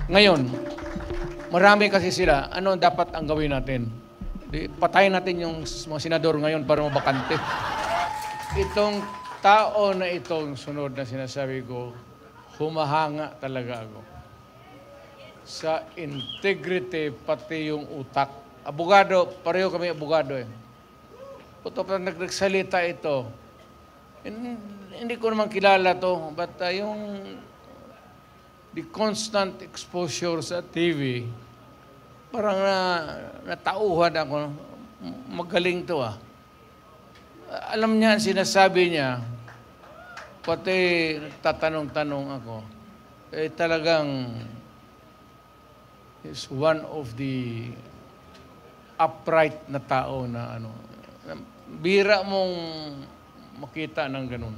Ngayon, marami kasi sila. Ano dapat ang gawin natin? Patayin natin yung mga senador ngayon para mabakante. Itong tao na itong sunod na sinasabi ko, humahanga talaga ako sa integrity pati yung utak. Abogado, pareho kami abogado eh. Puto pa nagsalita ito. Hindi ko naman kilala to, but the constant exposure sa TV, parang natauhan ako. Magaling to ah. Alam niya, sinasabi niya, pati tatanong-tanong ako, talagang is one of the upright na tao na bira mong makita ng ganun.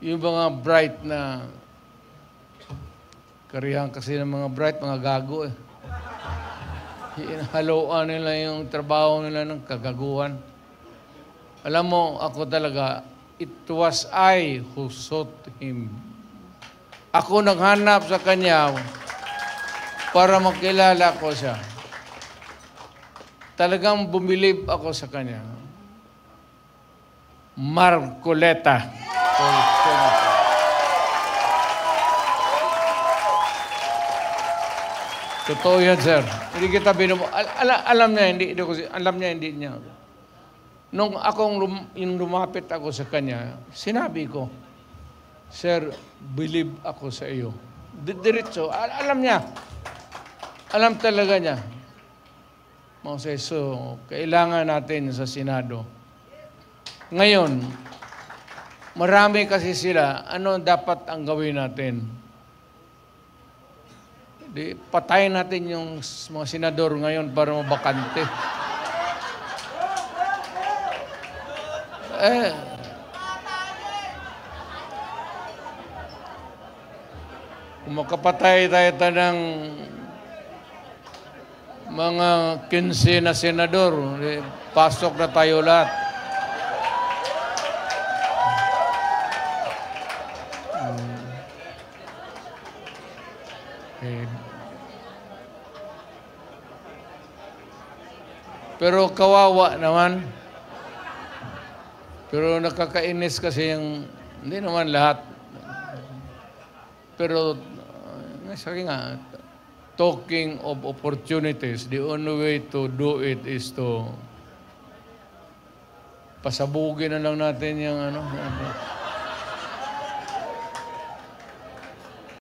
Yung mga bright na karihan kasi ng mga bright, mga gago eh. Hinahaluan nila yung trabaho nila ng kagaguhan. Alam mo, ako talaga, it was I who sought him. Ako naghanap sa kanya para makilala ko siya. Talagang bumilib ako sa kanya. Marcoleta. Totoo yan, sir. Hindi kita alam niya, hindi niya. Nung lumapit ako sa kanya, sinabi ko, Sir, believe ako sa iyo. Diretso, alam niya. Alam talaga niya. So, kailangan natin sa Senado. Ngayon, marami kasi sila, ano dapat ang gawin natin? Patayin natin yung mga senador ngayon para mabakante. Kung makapatay tayo ng mga 15 na senador, pasok na tayo lahat. Pero kawawa naman. Pero nakakainis kasi hindi naman lahat. Pero, sabi nga, talking of opportunities, the only way to do it is to pasabugin na lang natin yung